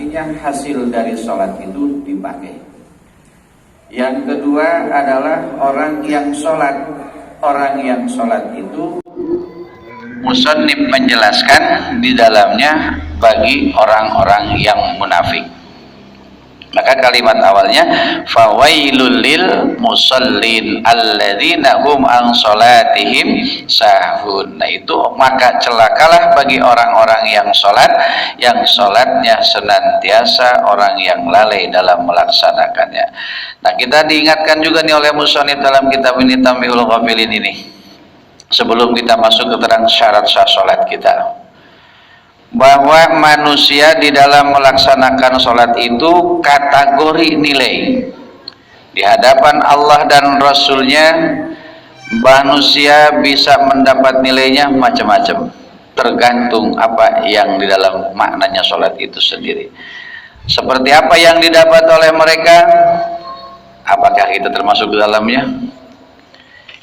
artinya hasil dari sholat itu dipakai. Yang kedua adalah orang yang sholat. Orang yang sholat itu musannif menjelaskan di dalamnya bagi orang-orang yang munafik. Maka kalimat awalnya fawailul lil musallin alladzina hum an salatihim sahun. Nah itu maka celakalah bagi orang-orang yang sholatnya senantiasa orang yang lalai dalam melaksanakannya. Nah kita diingatkan juga nih oleh musannif dalam kitab ini Tanbihul Ghafilin ini, sebelum kita masuk ke terang syarat sah sholat kita, bahwa manusia di dalam melaksanakan sholat itu kategori nilai di hadapan Allah dan Rasulnya. Manusia bisa mendapat nilainya macam-macam, tergantung apa yang di dalam maknanya sholat itu sendiri. Seperti apa yang didapat oleh mereka, apakah kita termasuk di dalamnya?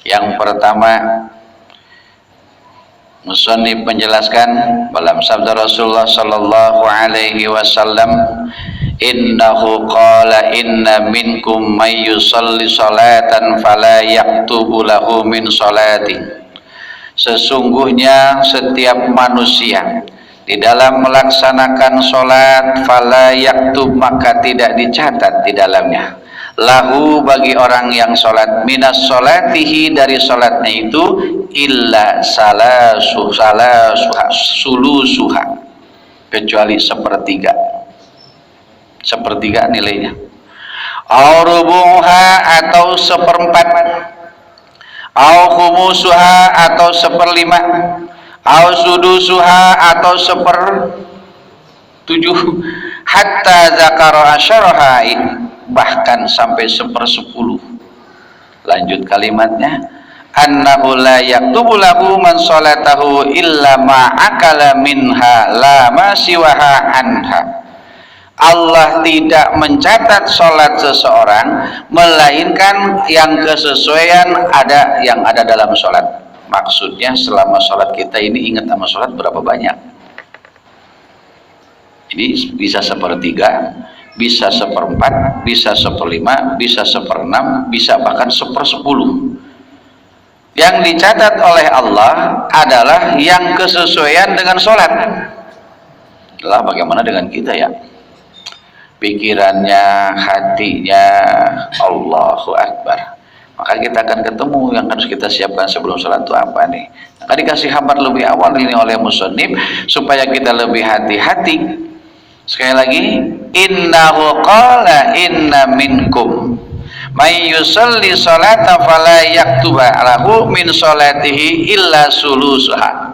Yang pertama, musannif menjelaskan dalam sabda Rasulullah sallallahu alaihi wasallam, innahu qala inna minkum may yusalli salatan fala yaktubu lahu min salati. Sesungguhnya setiap manusia di dalam melaksanakan salat fala yaktub, maka tidak dicatat di dalamnya, lahu bagi orang yang salat, minas salatihi dari salatnya itu, illa sulusuha, kecuali sepertiga nilainya, au rubuha atau seperempat, au khumusuha atau seperlima, au sudusuha atau sepertujuh, hatta zakara asyaraha, bahkan sampai 1/10. Lanjut kalimatnya, annahu la yaktubu lahu man salatahu illa ma akala minha la ma siwaha anha. Allah tidak mencatat sholat seseorang melainkan yang kesesuaian yang ada dalam sholat. Maksudnya selama sholat kita ini ingat sama sholat berapa banyak. Ini bisa sepertiga, bisa seperempat, bisa seperlima, bisa seperenam, bisa bahkan 1/10. Yang dicatat oleh Allah adalah yang kesesuaian dengan sholat. Lah bagaimana dengan kita ya? Pikirannya, hatinya, Allahu Akbar. Maka kita akan ketemu yang harus kita siapkan sebelum sholat itu apa nih? Maka dikasih kabar lebih awal ini oleh musannif supaya kita lebih hati-hati. Sekali lagi, innahu qala inna minkum may yusalli salata fala yaktuba lahu min salatihi illa sulusuha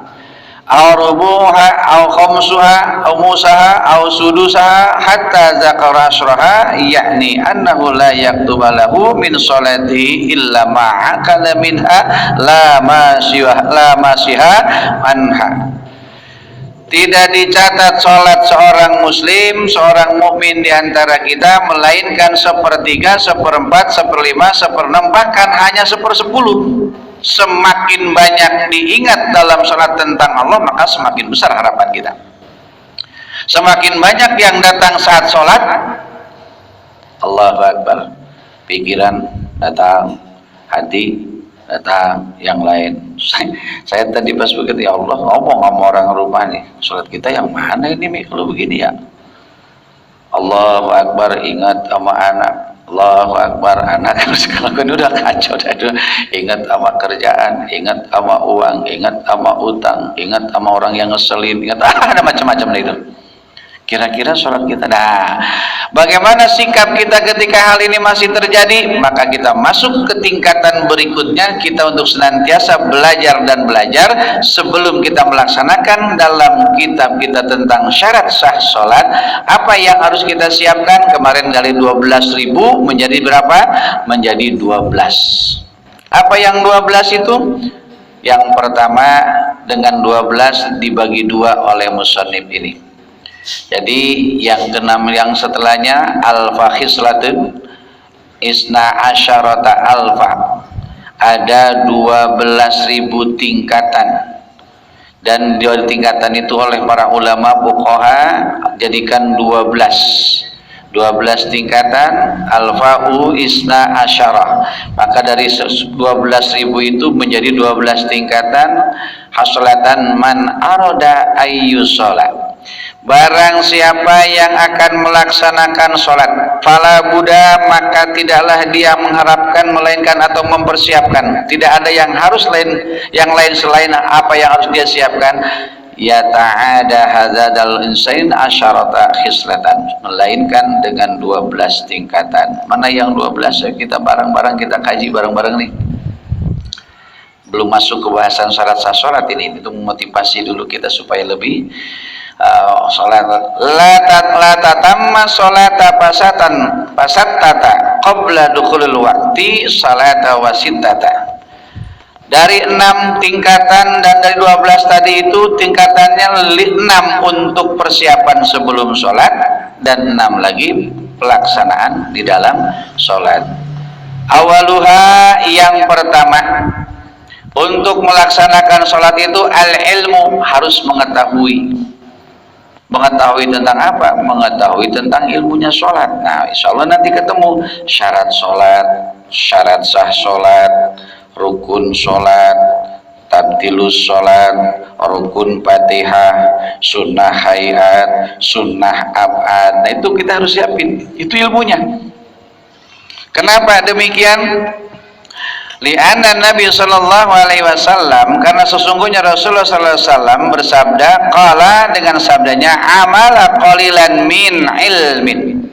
aw rubuha aw khamsuha aw musaha aw sudusaha hatta zakara asraha, yakni annahu la yaktuba lahu min salatihi illa ma akala minha la masiha anha. Tidak dicatat sholat seorang muslim, seorang mukmin di antara kita melainkan sepertiga, seperempat, seperlima, seperenam, bahkan hanya 1/10. Semakin banyak diingat dalam sholat tentang Allah, maka semakin besar harapan kita. Semakin banyak yang datang saat sholat, Allahu Akbar, pikiran datang, hati datang, yang lain. Saya tadi pas begitu, ya Allah, ngomong sama orang rumah nih, sholat kita yang mana ini Mi kalau begini ya? Allahu Akbar, ingat sama anak. Allahu Akbar, anak sekarang kan udah kacau dah. Ingat sama kerjaan, ingat sama uang, ingat sama utang, ingat sama orang yang ngeselin, ingat ada macam-macam itu. Kira-kira sholat kita, nah bagaimana sikap kita ketika hal ini masih terjadi? Maka kita masuk ke tingkatan berikutnya, kita untuk senantiasa belajar dan belajar sebelum kita melaksanakan dalam kitab kita tentang syarat sah sholat. Apa yang harus kita siapkan? Kemarin dari 12.000 menjadi berapa? Menjadi 12. Apa yang 12 itu? Yang pertama, dengan 12 dibagi 2 oleh musannif ini. Jadi yang keenam, yang setelahnya alfa khislatun isna asyarata alfa, ada 12.000 tingkatan. dan di tingkatan itu oleh para ulama fuqaha jadikan 12 tingkatan. Al-fa'u isna asyarah, maka dari 12.000 itu menjadi 12 tingkatan. Hasolatan man aroda ayyus sholat, barang siapa yang akan melaksanakan sholat, fala buddha, maka tidaklah dia mengharapkan melainkan atau mempersiapkan, tidak ada yang harus yang lain selain apa yang harus dia siapkan. Ya ta'ada hadzal insain asyarata khislatan, melainkan dengan 12 tingkatan. Mana yang 12? Kita bareng-bareng kita kaji bareng-bareng nih. Belum masuk ke bahasan syarat sah sholat ini, itu memotivasi dulu kita supaya lebih sholat. La tatamma sholata pasattata qabla dukhulil waqti salata wasittata. Dari 6 tingkatan dan dari 12 tadi itu tingkatannya 6 untuk persiapan sebelum sholat dan 6 lagi pelaksanaan di dalam sholat. Awaluha, yang pertama untuk melaksanakan sholat itu al-ilmu, harus mengetahui tentang apa? Mengetahui tentang ilmunya sholat. Nah, insya Allah nanti ketemu syarat sholat, syarat sah sholat, rukun sholat, tabtilus sholat, rukun fatihah, sunnah hayat, sunnah abad. Nah, itu kita harus siapin, itu ilmunya. Kenapa demikian? Li'anna Nabi sallallahu alaihi wasallam, karena sesungguhnya Rasulullah sallallahu alaihi wasallam bersabda, qala, dengan sabdanya, amala qalilan min ilmin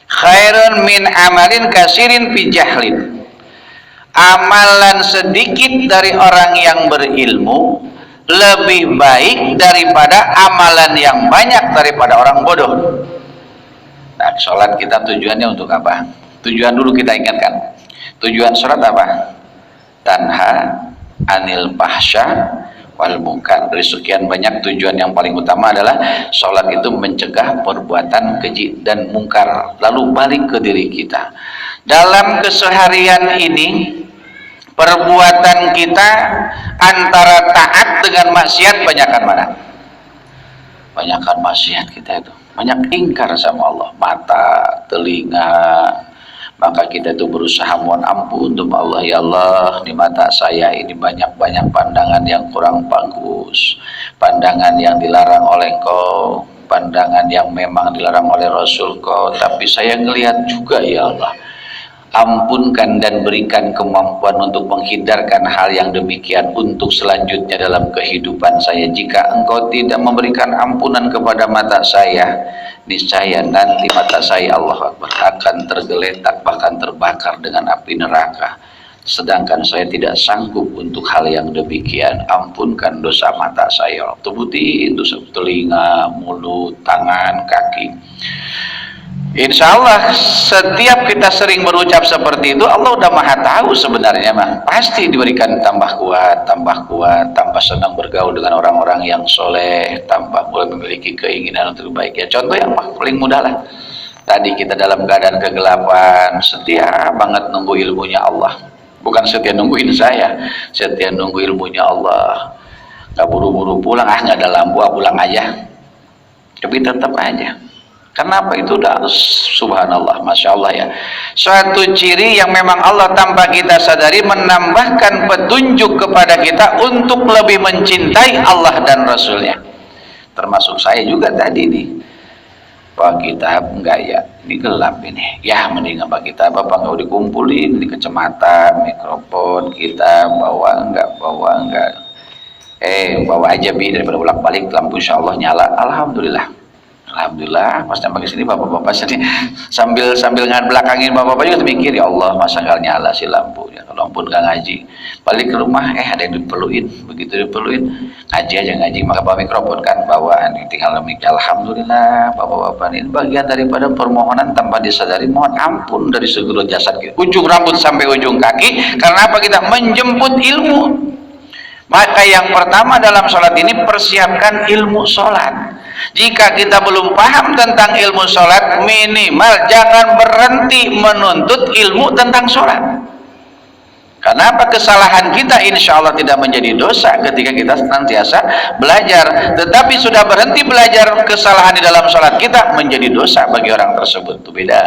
khairun min amalin kasirin fi jahlin. Amalan sedikit dari orang yang berilmu lebih baik daripada amalan yang banyak daripada orang bodoh. Nah, sholat kita tujuannya untuk apa? Tujuan dulu kita ingatkan. Tujuan sholat apa? Tanha anil fahsya wal munkar. Dari sekian banyak tujuan, yang paling utama adalah sholat itu mencegah perbuatan keji dan mungkar, lalu balik ke diri kita. Dalam keseharian ini, perbuatan kita antara taat dengan maksiat banyakan mana? Banyakan maksiat kita itu, banyak ingkar sama Allah, mata, telinga. Maka kita itu berusaha mohon ampun untuk Allah, ya Allah, di mata saya ini banyak-banyak pandangan yang kurang bagus, pandangan yang dilarang oleh Engkau, pandangan yang memang dilarang oleh Rasul Kau, tapi saya ngelihat juga, ya Allah. Ampunkan dan berikan kemampuan untuk menghindarkan hal yang demikian untuk selanjutnya dalam kehidupan saya. Jika Engkau tidak memberikan ampunan kepada mata saya, niscaya nanti mata saya, Allah Akbar, akan tergeletak bahkan terbakar dengan api neraka. Sedangkan saya tidak sanggup untuk hal yang demikian. Ampunkan dosa mata saya, tubuti dosa telinga, mulut, tangan, kaki. Insya Allah setiap kita sering berucap seperti itu, Allah udah maha tahu sebenarnya mah. Pasti diberikan tambah kuat, tambah senang bergaul dengan orang-orang yang soleh, tambah mulai memiliki keinginan untuk baik. Ya contoh yang paling mudah lah. Tadi kita dalam keadaan kegelapan, setia banget nunggu ilmunya Allah. Bukan setia nungguin saya, setia nunggu ilmunya Allah. Gak buru-buru pulang, gak ada lampu, pulang aja. Tapi tetap aja. Kenapa? Itu udah subhanallah, masya Allah ya. Suatu ciri yang memang Allah tanpa kita sadari menambahkan petunjuk kepada kita untuk lebih mencintai Allah dan Rasulnya. Termasuk saya juga tadi nih, bawa kitab enggak ya, ini gelap ini, ya mending bawa kitab apa enggak dikumpulin di kecamatan, mikrofon kita bawa enggak, bawa aja bi, daripada bolak balik lampu insya Allah nyala. Alhamdulillah, pas sampai sini bapak-bapak sini sambil belakangin bapak-bapak juga mikir, ya Allah masa nggak nyala si lampu ya, kalau ampun nggak ngaji, balik ke rumah ada yang diperluin, begitu diperluin ngaji aja ngaji, maka bawa mikrofon kan bawaan, tinggal mikir. Alhamdulillah bapak-bapak ini bagian daripada permohonan tanpa disadari, mohon ampun dari seluruh jasad kita, ujung rambut sampai ujung kaki. Karena apa? Kita menjemput ilmu. Maka yang pertama dalam sholat ini, persiapkan ilmu sholat. Jika kita belum paham tentang ilmu sholat, minimal jangan berhenti menuntut ilmu tentang sholat. Kenapa kesalahan kita insya Allah tidak menjadi dosa ketika kita senantiasa belajar, tetapi sudah berhenti belajar, kesalahan di dalam sholat kita menjadi dosa bagi orang tersebut. Itu beda.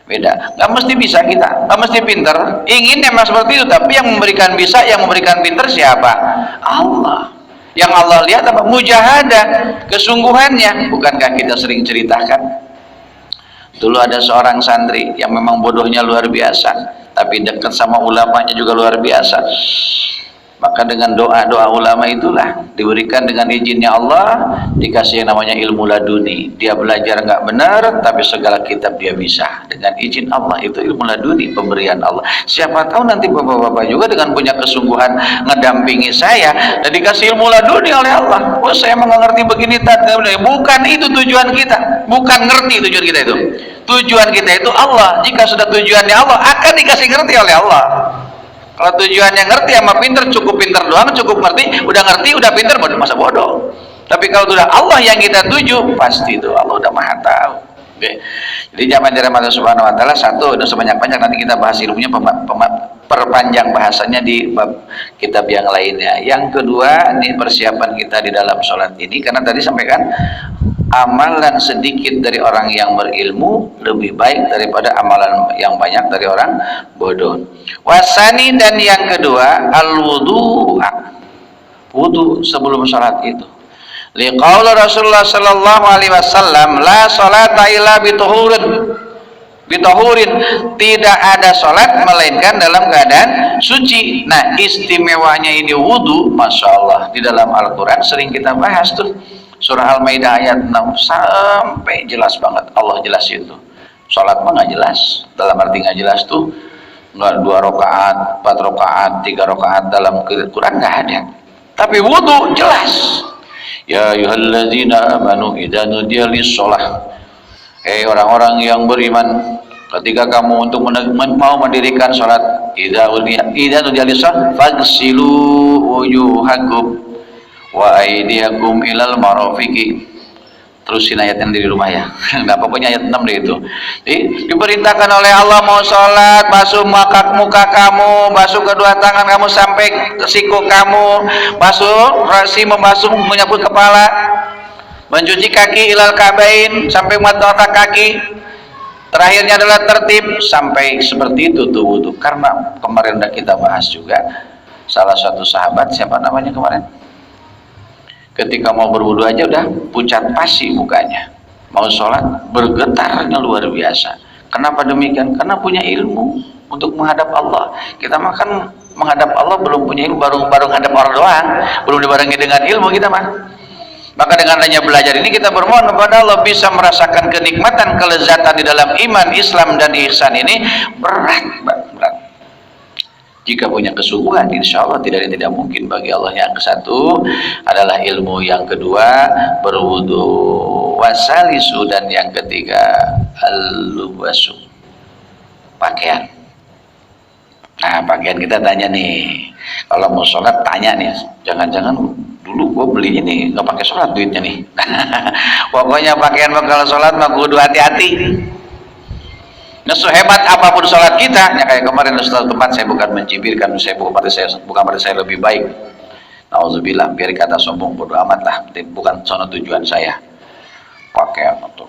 Nggak mesti bisa kita, nggak mesti pinter. Ingin memang seperti itu, tapi yang memberikan bisa, yang memberikan pinter siapa? Allah. Yang Allah lihat apa? Mujahadah, kesungguhannya. Bukankah kita sering ceritakan? Dulu ada seorang santri yang memang bodohnya luar biasa, tapi dekat sama ulamanya juga luar biasa. Maka dengan doa-doa ulama itulah diberikan dengan izinnya Allah, dikasih yang namanya ilmu laduni. Dia belajar nggak benar, tapi segala kitab dia bisa dengan izin Allah. Itu ilmu laduni, pemberian Allah. Siapa tahu nanti bapak-bapak juga dengan punya kesungguhan ngedampingi saya dan dikasih ilmu laduni oleh Allah. Oh, saya mau ngerti begini, bukan itu tujuan kita, bukan ngerti tujuan kita itu. Tujuan kita itu Allah. Jika sudah tujuannya Allah, akan dikasih ngerti oleh Allah. Kalau tujuannya ngerti sama pinter, cukup pinter doang, cukup ngerti, udah pinter, masa bodoh. Tapi kalau sudah Allah yang kita tuju, pasti itu Allah udah maha tahu. Oke. Jadi zaman dirahmati Subhanahu wa taala, satu, itu sebanyak-banyak nanti kita bahas ilmunya, perpanjang bahasanya di bab kitab yang lainnya. Yang kedua, ini persiapan kita di dalam sholat ini, karena tadi sampaikan amalan sedikit dari orang yang berilmu lebih baik daripada amalan yang banyak dari orang bodoh. Wasani, dan yang kedua, al-wudu, wudu sebelum sholat itu. Liqaul Rasulullah sallallahu alaihi wasallam, la salata illa bituhurin, tidak ada sholat melainkan dalam keadaan suci. Nah, istimewanya ini wudu, masya Allah, di dalam Al-Quran sering kita bahas tuh. Surah Al-Maidah ayat 6 sampai jelas banget Allah jelas itu. Sholat mah nggak jelas, dalam arti nggak jelas tuh nggak 2 rakaat, 4 rakaat, 3 rakaat dalam Quran nggak ada. Tapi wudu jelas. Ya ayyuhalladzina amanu idza nudiya lis-shalah. Orang-orang yang beriman, ketika kamu untuk mau mendirikan sholat, idza nudiya lis-shalah faghsilu wujuhakum wa aydiyakum ilal marafiqi. Terusin ayat yang di rumah ya. Enggak, pokoknya ayat 6 deh itu. Jadi, diperintahkan oleh Allah mau sholat, basuh muka kamu, basuh kedua tangan kamu sampai ke siku kamu, basuh rasi, membasuh menyapu kepala, mencuci kaki ilal kabain sampai mata kaki. Terakhirnya adalah tertib sampai seperti itu tuh wudu. Karena kemarin udah kita bahas juga salah satu sahabat, siapa namanya kemarin? Ketika mau berwudu aja udah pucat pasi mukanya, mau sholat bergetarnya luar biasa. Kenapa demikian? Karena punya ilmu untuk menghadap Allah. Kita makan menghadap Allah belum punya ilmu, baru menghadap orang doang, belum dibarengi dengan ilmu kita mah. Maka dengan adanya belajar ini kita bermohon kepada Allah bisa merasakan kenikmatan, kelezatan di dalam iman, Islam dan ihsan ini berat. Jika punya kesungguhan, insya Allah tidak mungkin bagi Allah. Yang satu adalah ilmu, yang kedua berwudu, wasalisu, dan yang ketiga al-lubasu, pakaian. Nah, pakaian kita tanya nih, kalau mau sholat tanya nih, jangan-jangan dulu gue beli ini nggak pakai sholat duitnya nih. Pokoknya pakaian kalau sholat mah kudu hati-hati. Nah, sehebat apapun sholat kita, ya kayak kemarin Ustaz tempat saya bukan mencibirkan, bukan berarti saya lebih baik. Nauzubillah, biar kata sombong bodo amat lah, bukan sono tujuan saya. Pakai atau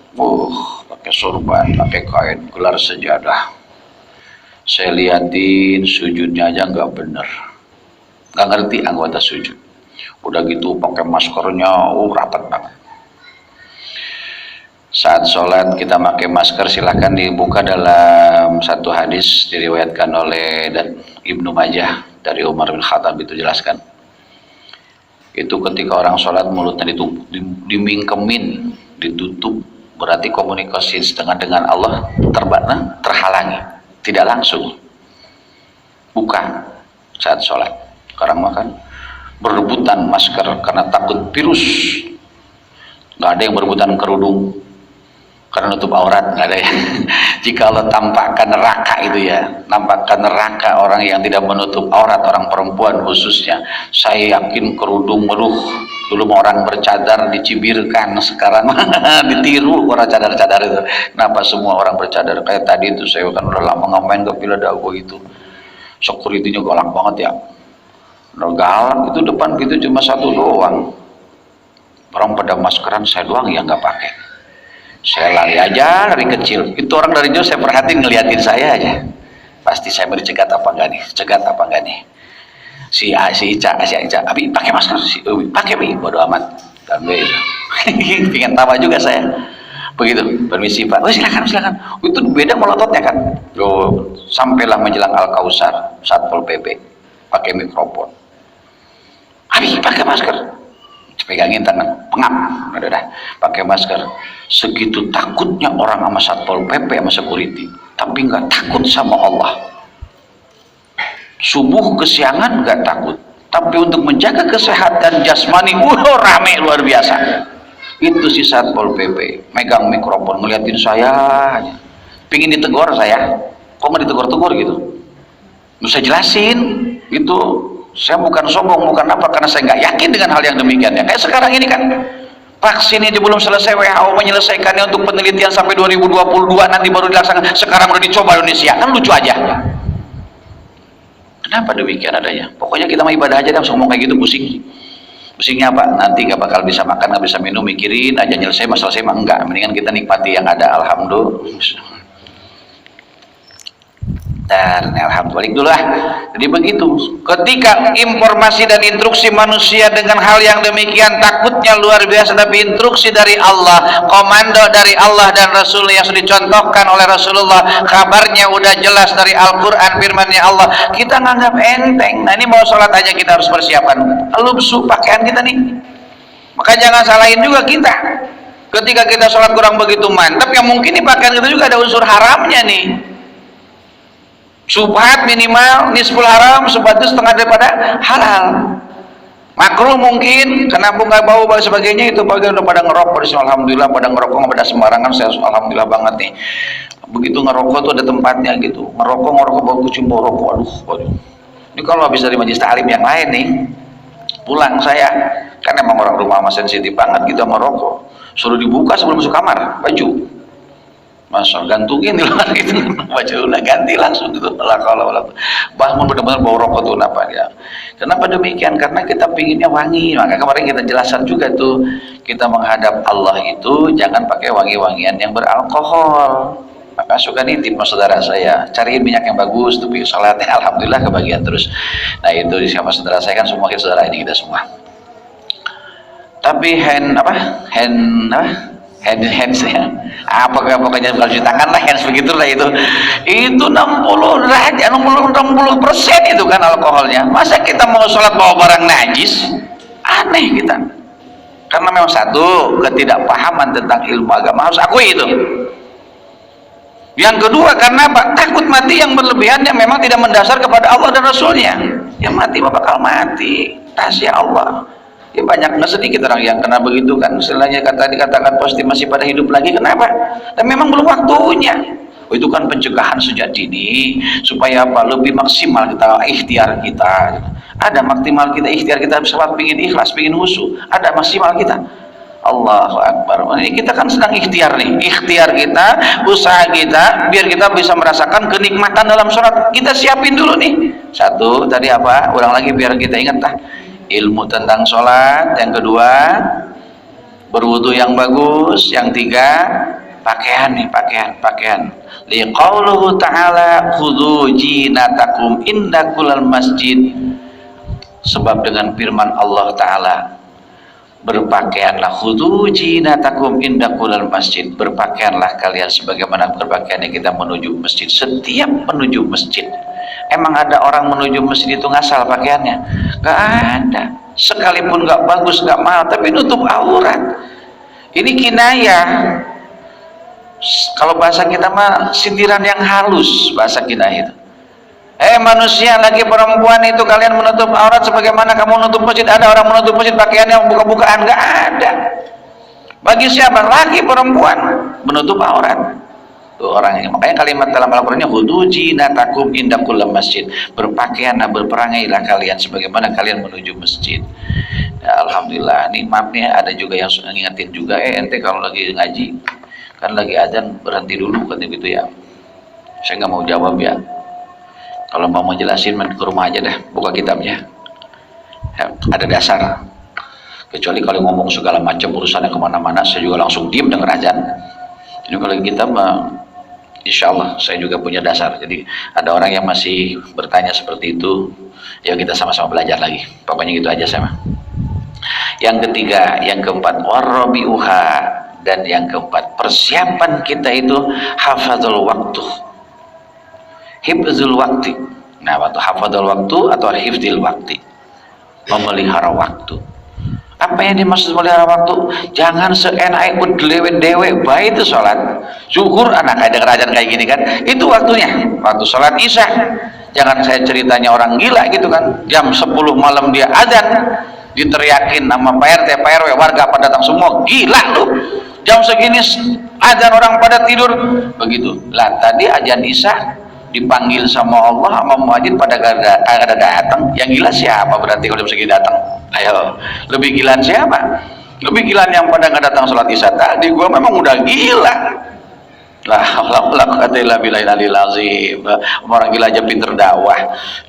pakai sorban, pakai kain, gelar sejadah. Saya liatin sujudnya aja nggak bener, nggak ngerti anggota sujud. Udah gitu pakai maskernya, rapat banget. Saat sholat kita pakai masker, silahkan dibuka dalam satu hadis diriwayatkan oleh dan Ibnu Majah dari Umar bin Khattab, itu jelaskan. Itu ketika orang sholat mulutnya dimingkemin, ditutup, berarti komunikasi dengan Allah terhalangi, tidak langsung. Buka saat sholat. Sekarang makan berebutan masker karena takut virus. Nggak ada yang berebutan kerudung karena nutup aurat, nggak ada ya. Jika Allah tampakkan neraka itu ya, nampakkan neraka orang yang tidak menutup aurat, orang perempuan khususnya. Saya yakin kerudung dulu orang bercadar dicibirkan, sekarang ditiru orang cadar-cadar itu. Kenapa semua orang bercadar? Kayak tadi itu saya kan udah lama ngamen ke Pila Dago itu. security-nya galak banget ya. Galak itu depan gitu cuma satu doang. Orang pada maskeran, saya doang yang nggak pakai. Saya lari aja dari kecil. Itu orang dari jauh saya perhatiin ngeliatin saya aja. Pasti saya beri cegat apa enggak nih? Cegat apa enggak nih? Si Ica, Abi pakai masker, si Uwi pakai, Bi, bodo amat. Dan itu. Pengen tawa juga saya. Begitu, permisi Pak. Oh silakan. Itu beda melototnya kan. Oh, sampailah menjelang Al-Kausar, Satpol PP pakai mikrofon. Abi pakai masker. Pegangin tangan, pengap, udah pakai masker. Segitu takutnya orang sama Satpol PP sama security, tapi nggak takut sama Allah. Subuh kesiangan nggak takut, tapi untuk menjaga kesehatan jasmani, rame luar biasa. Itu si Satpol PP megang mikrofon ngeliatin saya aja. Pingin ditegur saya, kok nggak ditegur gitu? Bisa jelasin gitu. Saya bukan sombong, bukan apa, karena saya nggak yakin dengan hal yang demikian ya. Kayak sekarang ini kan vaksin ini belum selesai, WHO menyelesaikannya untuk penelitian sampai 2022, nanti baru dilaksanakan. Sekarang udah dicoba Indonesia, kan lucu aja. Kenapa demikian adanya? Pokoknya kita mau ibadah aja, ngomong kayak gitu pusing. Pusingnya apa? Nanti nggak bakal bisa makan, nggak bisa minum, mikirin aja nyelesai masalah saya mah enggak. Mendingan kita nikmati yang ada, alhamdulillah. Dan alhamdulillah dulu lah. Jadi begitu. Ketika informasi dan instruksi manusia dengan hal yang demikian, takutnya luar biasa, tapi instruksi dari Allah, komando dari Allah dan Rasul yang sudah dicontohkan oleh Rasulullah, kabarnya udah jelas dari Al-Quran, firmannya Allah, kita nganggap enteng. Nah ini mau sholat aja kita harus persiapkan lubsu pakaian kita nih. Maka jangan salahin juga kita. Ketika kita sholat kurang begitu mantap, yang mungkin nih pakaian kita juga ada unsur haramnya nih. Subhat minimal, nisful haram, subhat itu setengah daripada halal. Makruh mungkin, karena nggak bau dan sebagainya, itu bagian udah pada ngerokok. Alhamdulillah pada ngerokok nggak pada sembarangan. Saya alhamdulillah banget nih. Begitu ngerokok tuh ada tempatnya gitu. Ngerokok bau cium bau rokok. Aduh. Ini kalau habis dari majelis taklim yang lain nih, pulang saya, kan emang orang rumah mas sensitif banget gitu sama rokok. Suruh dibuka sebelum masuk kamar, baju. Masuk gantungin di luar itu, baju udah ganti langsung gitu. Kalau bangun benar-benar bau rokok tuh kenapa ya? Kenapa demikian? Karena kita pinginnya wangi. Maka kemarin kita jelaskan juga tuh, kita menghadap Allah itu jangan pakai wangi-wangian yang beralkohol. Maka suka nitip mas saudara saya, cariin minyak yang bagus tuh, salatnya alhamdulillah kebagian terus. Nah itu di sama saudara saya kan semua saudara ini kita semua. Tapi hands ya, pokoknya kalau cuci tangan lah hands begitulah itu 60 derajat 60% itu kan alkoholnya. Masa kita mau sholat bawa barang najis? Aneh kita, karena memang satu ketidakpahaman tentang ilmu agama, harus akui itu. Yang kedua karena apa? Takut mati yang berlebihan yang memang tidak mendasar kepada Allah dan Rasulnya. Yang mati bakal mati, rahasia Allah. Ya banyak, nggak sedikit orang yang kena begitu kan. Istilahnya dikatakan positif masih pada hidup lagi. Kenapa? Dan memang belum waktunya. Oh, itu kan pencegahan sejak dini supaya apa? Lebih maksimal kita ikhtiar kita. Ada maksimal kita ikhtiar kita, sholat pingin ikhlas, pingin khusyuk. Ada maksimal kita. Allahu Akbar. Ini kita kan sedang ikhtiar nih. Ikhtiar kita, usaha kita, biar kita bisa merasakan kenikmatan dalam sholat. Kita siapin dulu nih. Satu tadi apa? Ulang lagi biar kita ingat lah. Ilmu tentang sholat. Yang kedua berwudu yang bagus. Yang tiga pakaian nih, pakaian. Liqauluhu ta'ala khudhu jinatakum inda kullal masjid. Sebab dengan firman Allah Ta'ala, berpakaianlah, khudhu jinatakum inda kullal masjid, berpakaianlah kalian sebagaimana berpakaiannya kita menuju masjid. Setiap menuju masjid. Emang ada orang menuju masjid itu ngasal pakaiannya? Gak ada. Sekalipun gak bagus, gak mahal, tapi nutup aurat. Ini kinayah. Kalau bahasa kita mah sindiran yang halus, bahasa kinayah itu. Manusia lagi perempuan itu, kalian menutup aurat sebagaimana kamu menutup masjid. Ada orang menutup masjid pakaiannya buka-bukaan? Gak ada. Bagi siapa? Laki perempuan menutup aurat. Tuh orangnya. Makanya kalimat dalam Al-Qur'annya khudhu jinatakum inda kulli masjid, berpakaianlah, berperangailah kalian sebagaimana kalian menuju masjid. Ya, alhamdulillah. Nih maaf nih, ada juga yang ngingetin juga, ente kalau lagi ngaji kan lagi adzan berhenti dulu kan gitu ya. Saya nggak mau jawab ya. Kalau mau jelasin ke rumah aja deh, buka kitabnya. Ya, ada dasar. Kecuali kalau ngomong segala macam urusannya kemana-mana, saya juga langsung diem denger azan. Jadi kalau kita insya Allah saya juga punya dasar. Jadi ada orang yang masih bertanya seperti itu, ya kita sama-sama belajar lagi. Pokoknya gitu aja sama. Yang ketiga, yang keempat, warabiuha, dan yang keempat, persiapan kita itu hafadzul waktu, hifdzul waktu. Nah, waktu hafadzul waktu atau hifdzil waktu, memelihara waktu. Apa yang dimaksud memelihara waktu? Jangan seenak ikut dewe-dewe baik itu sholat zuhur, anak ada kerajaan kayak gini kan, itu waktunya waktu sholat isya. Jangan saya ceritanya orang gila gitu kan, jam 10 malam dia azan, diteriakin nama Pak RT, Pak RW, warga pada datang semua, gila lu, jam segini azan orang pada tidur begitu lah. Tadi azan isya dipanggil sama Allah sama muadzin pada ada datang, yang gila siapa berarti kalau jam segini datang? Ayo, lebih gilaan siapa? Lebih gilaan yang pada nggak datang sholat isya tadi. Gua memang udah gila. Lah, orang gila aja pinter dakwah,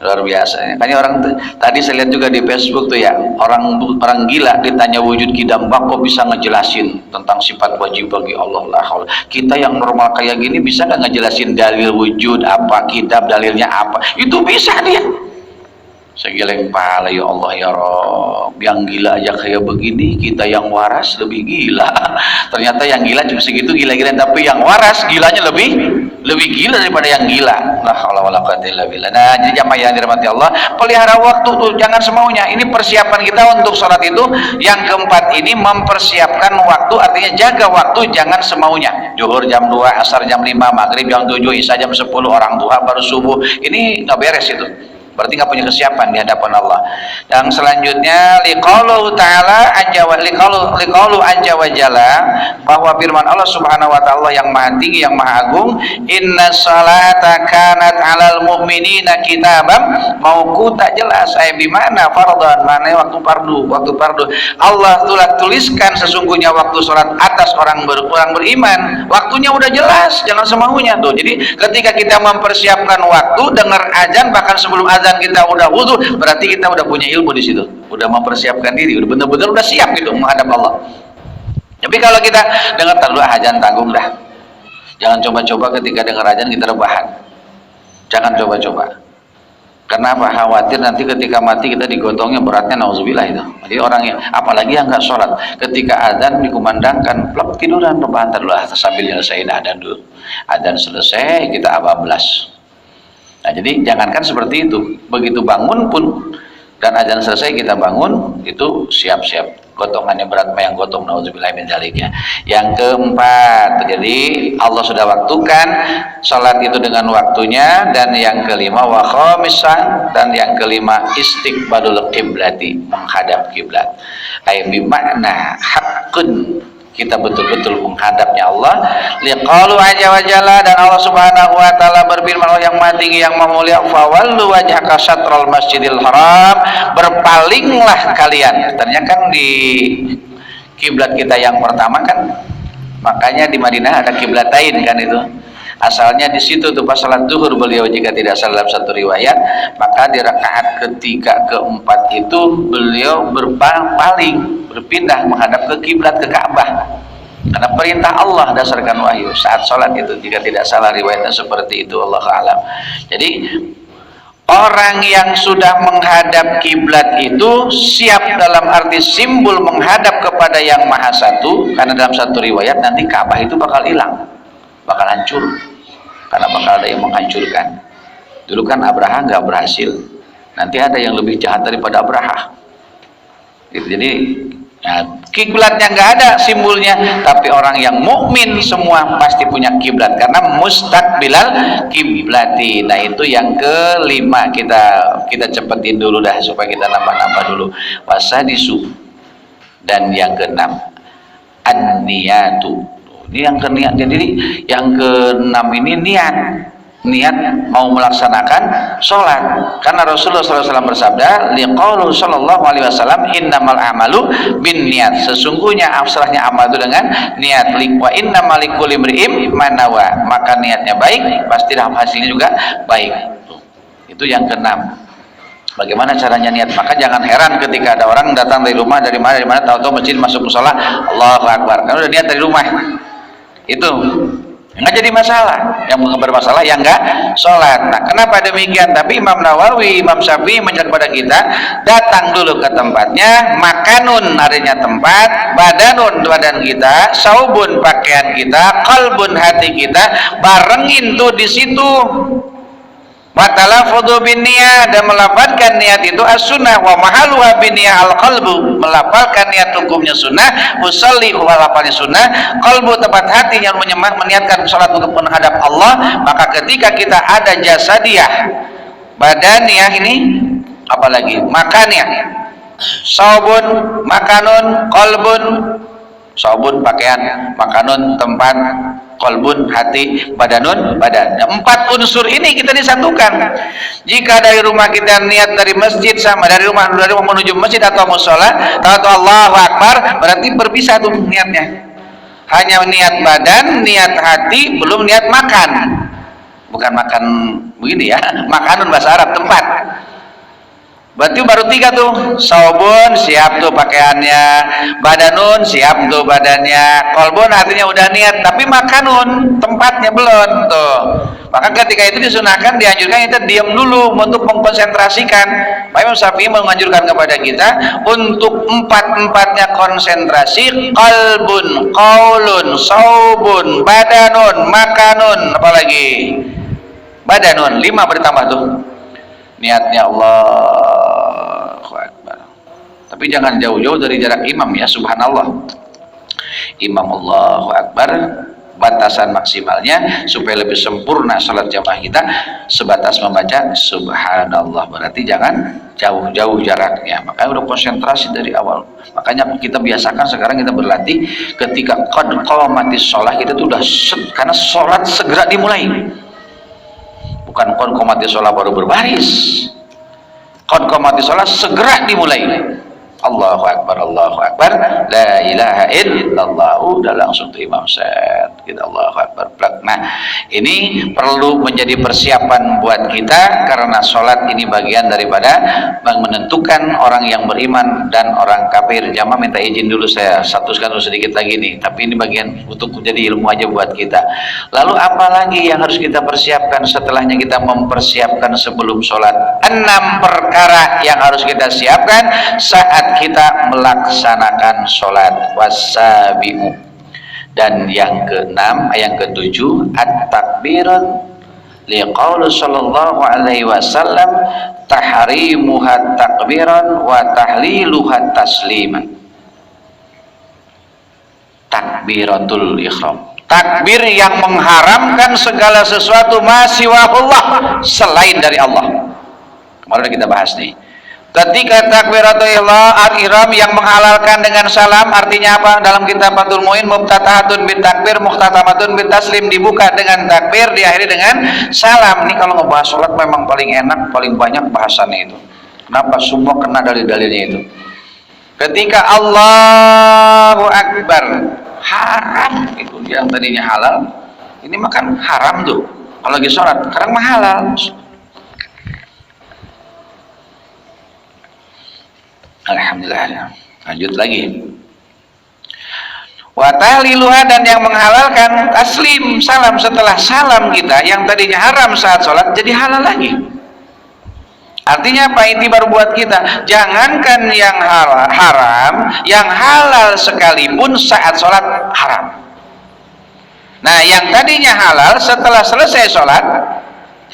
luar biasa. Makanya orang tadi saya lihat juga di Facebook tuh ya, orang gila ditanya wujud kidam kok bisa ngejelasin tentang sifat wajib bagi Allah lah. Kita yang normal kayak gini bisa nggak ngejelasin dalil wujud apa, kidam dalilnya apa? Itu bisa dia. Segeleng pahala, ya Allah ya Rob, yang gila aja kayak begini, kita yang waras lebih gila. Ternyata yang gila cuma segitu gila-gila, tapi yang waras gilanya lebih gila daripada yang gila. La haula wala quwwata illa billah. Nah, jadi jamaah yang dirahmati Allah, pelihara waktu tuh jangan semaunya. Ini persiapan kita untuk sholat itu. Yang keempat ini mempersiapkan waktu, artinya jaga waktu, jangan semaunya. Zuhur jam 2, asar jam 5, maghrib jam 7, isya jam 10, orang duha baru subuh. Ini nggak beres itu. Berarti nggak punya kesiapan di hadapan Allah. Yang selanjutnya liqaulu ta'ala liqaulu anja wa jalla, bahwa firman Allah Subhanahu wa taala yang maha tinggi yang maha agung, inna salata kanat 'alal mu'minina kitabam mauquta, jelas di mana fardhan, mana waktu fardu. Allah telah tuliskan sesungguhnya waktu salat atas orang beriman. Waktunya udah jelas, jangan semaunya tuh. Jadi ketika kita mempersiapkan waktu, dengar azan bahkan sebelum azan kita udah wudu, berarti kita udah punya ilmu di situ, udah mempersiapkan diri, udah benar-benar udah siap gitu menghadap Allah. Tapi kalau kita dengar terlalu azan, tanggung dah. Jangan coba-coba ketika dengar azan kita rebahan. Jangan coba-coba. Kenapa? Khawatir nanti ketika mati kita digotongnya beratnya nauzubillah itu. Jadi orang yang apalagi yang nggak sholat, ketika azan dikumandangkan, plak tiduran, rebahan dulu sambil nyelesain azan dulu. Azan selesai kita abablas. Nah, jadi jangankan seperti itu, begitu bangun pun dan azan selesai kita bangun, itu siap-siap, gotongannya berat mah yang gotong, nauzubillah min dzalika. Yang keempat, jadi Allah sudah waktukan salat itu dengan waktunya. Dan yang kelima wa khamisan, dan yang kelima istiqbalul qiblati, menghadap kiblat. Ai bi makna haqqun, kita betul-betul menghadapnya Allah. Liqalu azza wa jalla, dan Allah Subhanahu wa taala berfirman, Allah yang maha tinggi yang maha mulia, fawallu wajhaka syatral masjidil haram, berpalinglah kalian. Ternyata kan di kiblat kita yang pertama kan, makanya di Madinah ada kiblatain kan itu. Asalnya di situ tuh pas salat zuhur beliau, jika tidak salah dalam satu riwayat, maka di rakaat ketiga keempat itu beliau berpaling, berpindah menghadap ke kiblat, ke Ka'bah, karena perintah Allah dasarkan wahyu saat sholat itu, jika tidak salah riwayatnya seperti itu, Allah a'lam. Jadi orang yang sudah menghadap kiblat itu siap dalam arti simbol menghadap kepada yang maha satu, karena dalam satu riwayat nanti Ka'bah itu bakal hilang, bakal hancur, karena bakal ada yang menghancurkan. Dulu kan Abraha nggak berhasil, nanti ada yang lebih jahat daripada Abraha gitu. Jadi kiblatnya nggak ada simbolnya, tapi orang yang mukmin semua pasti punya kiblat, karena mustaqbilal kiblati. Nah itu yang kelima, kita cepetin dulu dah supaya kita nambah-nambah dulu. Wasadisu, dan yang keenam an-niyatu. Ini yang keniat. Jadi yang keenam ini niat mau melaksanakan sholat, karena Rasulullah SAW bersabda, liqaulu sallallahu alaihi wasallam, innamal amalu bin niat, sesungguhnya afsalahnya amal itu dengan niat. Wa innamal likulli imri'in ma nawa, maka niatnya baik pasti hasilnya juga baik. Itu yang keenam. Bagaimana caranya niat? Maka jangan heran ketika ada orang datang dari rumah, dari mana tahu-tahu masjid masuk mushola, Allahu Akbar, karena udah niat dari rumah. Itu nggak jadi masalah. Yang bermasalah yang nggak sholat. Nah, kenapa demikian? Tapi Imam Nawawi, Imam Syafi'i menjelaskan kepada kita, datang dulu ke tempatnya, makanun artinya tempat, badanun badan kita, saubun pakaian kita, qalbun hati kita, barengin tuh di situ. Matalafudhu bin niyah, dan melafalkan niat itu as-sunnah, wa mahaluha bin niyah al-qalbu, melafalkan niat hukumnya sunnah, usalli lafalnya sunnah, qalbu tempat hatinya meniatkan salat untuk menghadap Allah. Maka ketika kita ada jasadiyah, badaniyah ini apalagi makannya, saubun makanun, qalbun saubun pakaian, makanun tempat, kolbun hati, badanun badan. Nah, 4 unsur ini kita disatukan. Jika dari rumah kita niat dari masjid sama dari rumah menuju masjid atau musola, atau Allahu Akbar, berarti berpisah tuh niatnya. Hanya niat badan, niat hati, belum niat makan. Bukan makan begini ya, makanun bahasa Arab tempat. Berarti baru 3 tuh. Saubun siap tuh pakaiannya, badanun siap tuh badannya, kolbun artinya udah niat, tapi makanun tempatnya belum tuh. Maka ketika itu disunahkan, dianjurkan kita diam dulu untuk mengkonsentrasikan. Pak Imam Syafi'i menganjurkan kepada kita untuk 4-4-nya konsentrasi, qalbun, qaulun, saubun, badanun, makanun, apalagi badanun, 5 bertambah tuh. Niatnya Allahu Akbar. Tapi jangan jauh-jauh dari jarak imam ya, subhanallah. Imam Allahu Akbar, batasan maksimalnya supaya lebih sempurna salat jamaah kita sebatas membaca subhanallah. Berarti jangan jauh-jauh jaraknya. Makanya udah konsentrasi dari awal. Makanya kita biasakan sekarang kita berlatih ketika qad qamatis shalah, kita tuh udah karena salat segera dimulai. Bukan qad qamatis shalah baru berbaris. Qad qamatis shalah segera dimulai. Allahu Akbar, Allahu Akbar, la ilaha illallah, udah langsung tuh imam set kita Allahu Akbar. Nah, ini perlu menjadi persiapan buat kita, karena sholat ini bagian daripada menentukan orang yang beriman dan orang kafir. Jamaah minta izin dulu, saya statuskan dulu sedikit lagi nih, tapi ini bagian untuk menjadi ilmu aja buat kita. Lalu apa lagi yang harus kita persiapkan setelahnya kita mempersiapkan sebelum sholat? 6 perkara yang harus kita siapkan saat kita melaksanakan sholat. Wasabi'u, dan yang ke-6, yang ke-7, at-takbiran liqaul sallallahu alaihi wasallam tahrimuha takbiran wa tahliluha tasliman. Takbiratul ihram, takbir yang mengharamkan segala sesuatu masiwahullah, selain dari Allah. Kemarin kita bahas nih, ketika takbiratul ihram yang menghalalkan dengan salam, artinya apa? Dalam kitab Fathul Muin, muftatahatun bit takbir, muhtatamatun bit taslim, dibuka dengan takbir, diakhiri dengan salam. Ini kalau ngebahas sholat memang paling enak, paling banyak bahasannya itu. Kenapa? Semua kena dalil-dalilnya itu. Ketika Allahu Akbar, haram itu yang tadinya halal, ini makan haram tuh. Kalau lagi sholat, sekarang mah halal. Alhamdulillah. Lanjut lagi. Wa tahliluha, dan yang menghalalkan taslim, salam. Setelah salam kita yang tadinya haram saat sholat jadi halal lagi. Artinya apa? Ini baru buat kita, jangankan yang haram, yang halal sekalipun saat sholat haram. Nah, yang tadinya halal setelah selesai sholat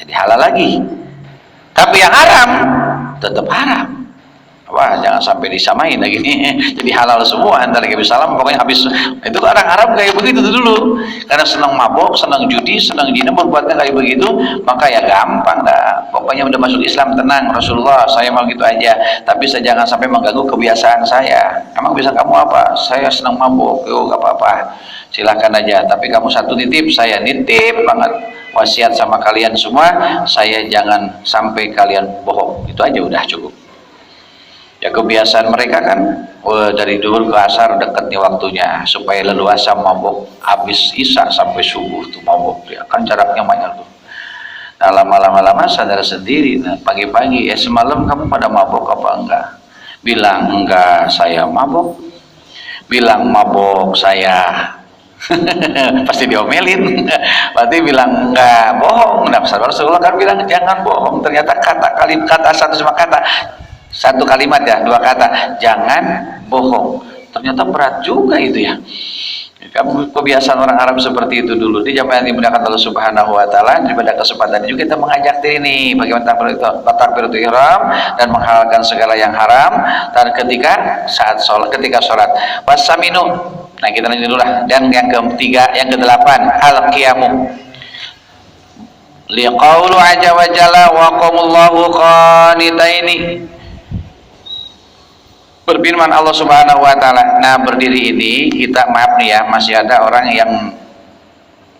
jadi halal lagi, tapi yang haram tetap haram. Wah, jangan sampai disamain lagi nih, jadi halal semua antara kayak salam, pokoknya habis. Itu orang Arab kayak begitu dulu, karena senang mabok, senang judi, senang zina, membuatnya kayak begitu. Maka ya gampang dah, pokoknya udah masuk Islam tenang, Rasulullah saya mau gitu aja, tapi saya jangan sampai mengganggu kebiasaan saya. Emang bisa kamu apa? Saya senang mabok, yo gak apa-apa, silahkan aja, tapi kamu satu titip, saya nitip banget wasiat sama kalian semua, saya jangan sampai kalian bohong. Itu aja udah cukup. Ya kebiasaan mereka kan dari duhur ke asar deket nih waktunya, supaya leluasa mabok habis isya sampai subuh tuh mabok, ya kan jaraknya banyak tuh. Nah, lama-lama sadar sendiri. Nah, pagi-pagi, semalam kamu pada mabok apa enggak? Bilang enggak, saya mabok. Bilang mabok saya. Pasti diomelin. Berarti bilang enggak, bohong. Nah, Rasulullah kan bilang jangan bohong. Ternyata kata satu kalimat ya, dua kata, jangan bohong. Ternyata berat juga itu ya. Kamu kebiasaan orang Arab seperti itu dulu. Di zaman yang dimuliakan Allah Subhanahu wa taala, pada kesempatan ini juga kita mengajak diri nih bagaimana takbiratul ihram dan menghalalkan segala yang haram, dan ketika sholat wasaminu. Nah, kita lanjut dulu lah. Dan yang ketiga, yang kedelapan, al-qiyamu. Liqaulu azza wa jalla wa qamullahu qanitaini. Berfirman Allah Subhanahu wa taala. Nah, berdiri ini kita, maaf nih ya, masih ada orang yang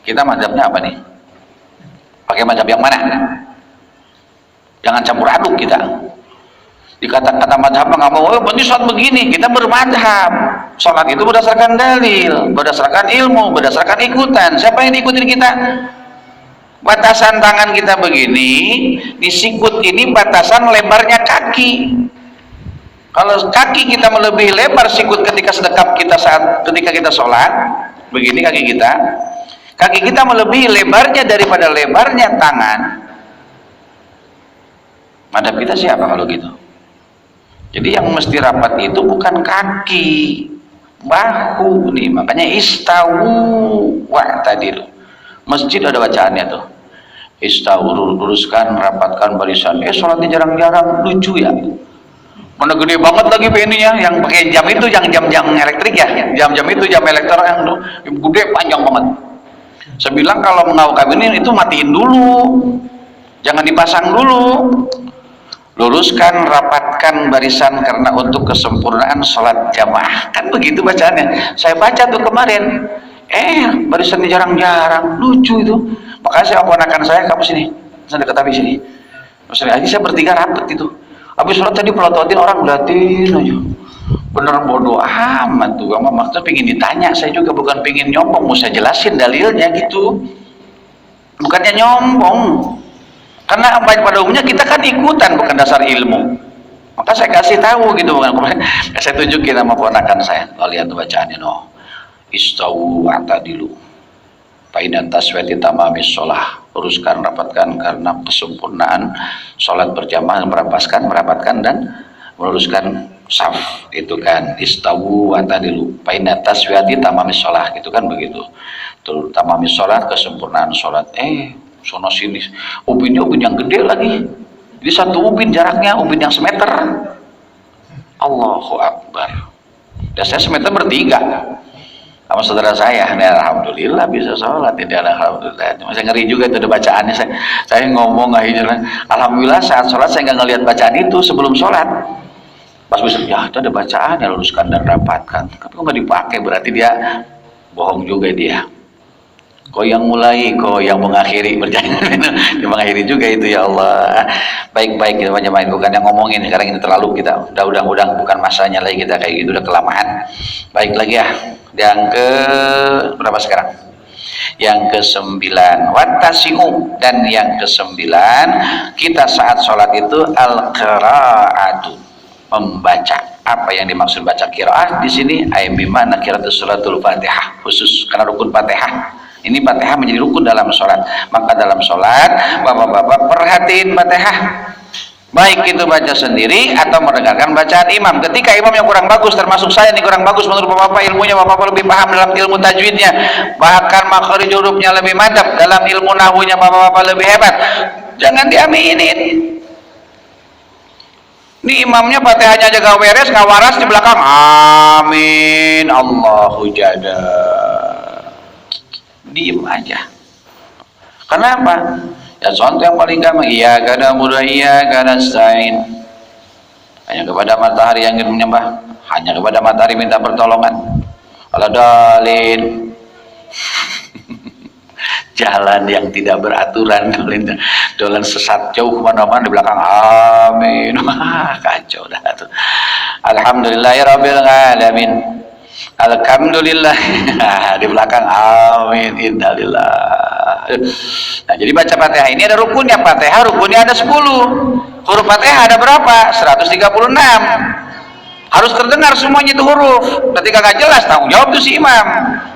kita mazhabnya apa nih? Pakai mazhab yang mana? Jangan campur aduk kita. Dikata-kata mazhab nggak mau, berarti sholat begini. Kita bermadhab. Sholat itu berdasarkan dalil, berdasarkan ilmu, berdasarkan ikutan. Siapa yang diikutin kita? Batasan tangan kita begini, di sikut ini batasan lebarnya kaki. Kalau kaki kita melebihi lebar sikut ketika sedekap kita ketika kita sholat, begini kaki kita melebihi lebarnya daripada lebarnya tangan. Madhab kita siapa kalau gitu? Jadi yang mesti rapat itu bukan kaki, bahu nih. Makanya istawu wa'tadilu. Masjid ada bacaannya tuh. Istawu, luruskan, rapatkan barisan. Sholatnya jarang-jarang, lucu ya. Mana gede banget lagi PNI-nya, yang pakai jam itu, yang jam elektrik ya, jam-jam itu, jam elektrik yang gede panjang banget. Saya bilang kalau mau kabinin itu matiin dulu, jangan dipasang dulu. Luruskan, rapatkan barisan karena untuk kesempurnaan sholat jamaah. Kan begitu bacaannya. Saya baca tuh kemarin, barisannya jarang-jarang, lucu itu. Makanya saya ponakan saya, kamu sini, saya dekat habis sini. Maksudnya aja saya bertiga rapet itu. Habis sholat tadi pelototin orang, liatin aja. Bener bodoh amat tuh. Maksudnya pengen ditanya, saya juga bukan pengen nyombong, mau saya jelasin dalilnya gitu. Bukannya nyombong. Karena pada umumnya kita kan ikutan, bukan dasar ilmu. Maka saya kasih tahu gitu, bukan saya tunjukin sama ponakan saya. Kalau lihat bacaannya, no. Istawu atadilu. Fainan taswati tamamis sholah. Luruskan, rapatkan karena kesempurnaan sholat berjamaah, merapatkan dan meluruskan saf. Itu kan istawu atadilu. Fainan taswati tamamis sholah. Itu kan begitu. Tamamis sholat, kesempurnaan sholat. Sono sini ubinnya ubin yang gede lagi, jadi satu ubin jaraknya ubin yang semeter. Allahu Akbar. Dan saya semeter bertiga sama saudara saya. Nah, alhamdulillah bisa sholat, tidak ada alhamdulillah. Cuma saya ngeri juga itu ada bacaannya. Saya ngomong akhirnya, alhamdulillah saat sholat saya nggak ngelihat bacaan itu sebelum sholat. Pas bisa, ya itu ada bacaan, ya luruskan dan rapatkan. Tapi kok nggak dipakai, berarti dia bohong juga dia. Kau yang mulai, kau yang mengakhiri, berjanji dia mengakhiri juga itu, ya Allah. Baik-baik kita banyak bukan yang ngomongin sekarang ini, terlalu kita udah bukan masanya lagi kita kayak gitu, udah kelamaan. Baik lagi ya, yang ke berapa sekarang? Yang ke-9 wattasi'u, dan yang ke-9 kita saat sholat itu al-qira'atu, membaca. Apa yang dimaksud baca qiraah di sini? Ayat bimana qiraatus suratul Fatihah, khusus karena rukun Fatihah. Ini Fatihah menjadi rukun dalam sholat. Maka dalam sholat, bapak-bapak perhatiin Fatihah. Baik itu baca sendiri atau mendengarkan bacaan imam. Ketika imam yang kurang bagus, termasuk saya ini kurang bagus menurut bapak-bapak, ilmunya bapak-bapak lebih paham dalam ilmu tajwidnya, bahkan makhrij hurufnya lebih mantap, dalam ilmu nahwunya bapak-bapak lebih hebat, jangan diaminin. Ini imamnya Fatihahnya jaga beres, nggak waras di belakang. Amin, Allahu jada. Diem aja. Kenapa? Ya contoh yang paling gampang, iya karena mudah, iya karena nasta'in. Hanya kepada matahari yang ingin menyembah, hanya kepada matahari minta pertolongan. Kalau dalin jalan yang tidak beraturan, dolan sesat jauh kemana-mana di belakang amin. Kacau dah tuh. Alhamdulillahirabbil alamin. Alhamdulillah di belakang amin, innalillah. Nah, jadi baca Fatihah ini ada rukunnya. Fatihah rukunnya ada 10. Huruf Fatihah ada berapa? 136. Harus terdengar semuanya itu huruf. Ketika gak jelas, tanggung jawab tuh si imam.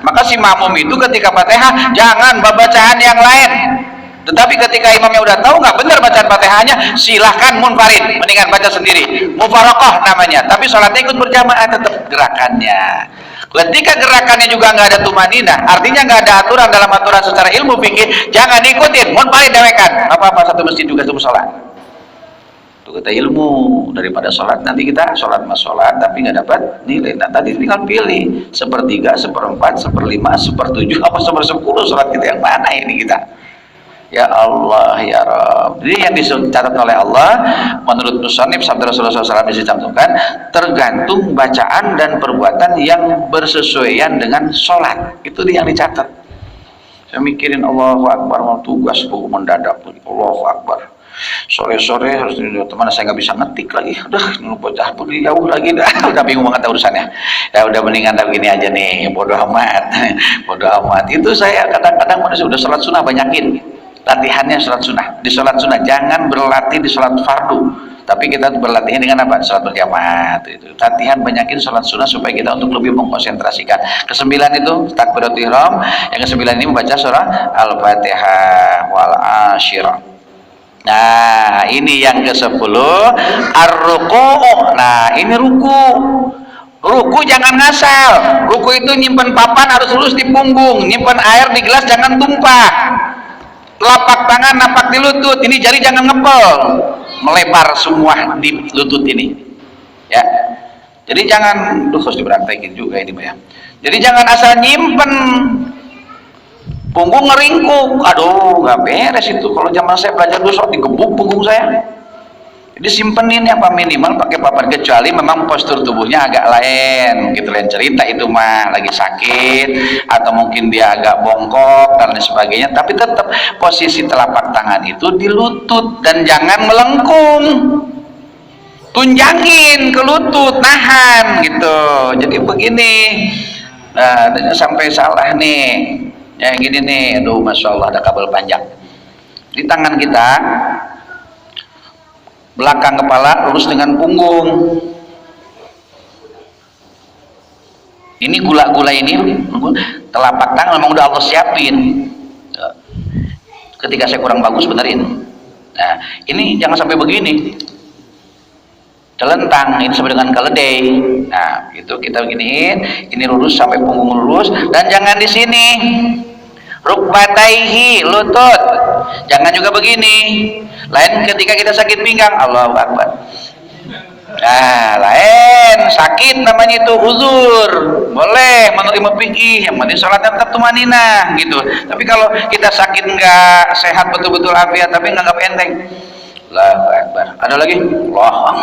Maka si makmum itu ketika Fatihah jangan bacaan yang lain. Tetapi ketika imamnya udah tahu nggak benar bacaan Fatihahnya, silahkan munfarid, mendingan baca sendiri. Mufarokoh namanya. Tapi sholatnya ikut berjamaah, tetap gerakannya. Ketika gerakannya juga nggak ada tumanina, artinya nggak ada aturan dalam aturan secara ilmu fikih, jangan ikutin, munfarid dewekan. Apa-apa satu masjid juga satu sholat. Itu kata ilmu. Daripada sholat nanti kita sholat mas sholat tapi nggak dapat nilai. Nah tadi tinggal pilih 1/3, 1/4, 1/5, 1/7 apa 1/10 sholat kita yang mana ini kita. Ya Allah ya Rabb. Jadi yang dicatat oleh Allah menurut musannif sabda Rasulullah SAW dicantumkan tergantung bacaan dan perbuatan yang bersesuaian dengan sholat. Itu dia yang dicatat. Saya mikirin Allahu Akbar mau tugas buku mendadak tuh. Allahu Akbar. Sore-sore harus teman saya nggak bisa ngetik lagi. Udah bocah pun jauh lagi dah. Udah bingung banget urusannya. Ya udah mendingan begini aja nih. Bodoh amat. Bodoh amat. Itu saya kadang-kadang udah sholat sunnah banyakin. Latihannya sholat sunnah, di sholat sunnah jangan berlatih di sholat fardu, tapi kita berlatihnya dengan apa? Sholat berjamaah. Itu latihan banyakin sholat sunnah supaya kita untuk lebih mengkonsentrasikan. Kesembilan itu takbiratul ihram, yang kesembilan ini membaca surah Al-Fatihah wal Asyirah. Nah ini yang ke-10 ar-ruku'. Nah ini ruku. Ruku jangan ngasal. Ruku itu nyimpen papan harus lurus di punggung, nyimpen air di gelas jangan tumpah. Telapak tangan napak di lutut, ini jari jangan ngepel melebar semua di lutut ini ya. Jadi jangan harus diberantakin juga ini ya. Jadi jangan asal nyimpen punggung ngeringkuk, aduh nggak beres itu. Kalau zaman saya belajar dulu sok digebuk punggung saya. Jadi simpenin apa minimal pakai papan, kecuali memang postur tubuhnya agak lain gitu, lain cerita itu mah lagi sakit atau mungkin dia agak bongkok dan lain sebagainya, tapi tetap posisi telapak tangan itu di lutut dan jangan melengkung, tunjangin ke lutut, nahan gitu. Jadi begini. Nah sampai salah nih ya gini nih, aduh masya Allah ada kabel panjang di tangan kita. Belakang kepala lurus dengan punggung. Ini gula-gula ini telapak tangan memang udah Allah siapin. Ketika saya kurang bagus benerin. Nah ini jangan sampai begini. Celentang ini sampai dengan keledai. Nah itu kita beginiin. Ini lurus sampai punggung lurus dan jangan di sini. Rukbataihi lutut. Jangan juga begini. Lain ketika kita sakit pinggang, Allahu Akbar. Nah, lain sakit namanya itu uzur. Boleh menerima fikih, yang penting sholatnya tetap tumaninah gitu. Tapi kalau kita sakit nggak sehat betul-betul afiat tapi nggak enteng. Allahu Akbar. Ada lagi? Allah.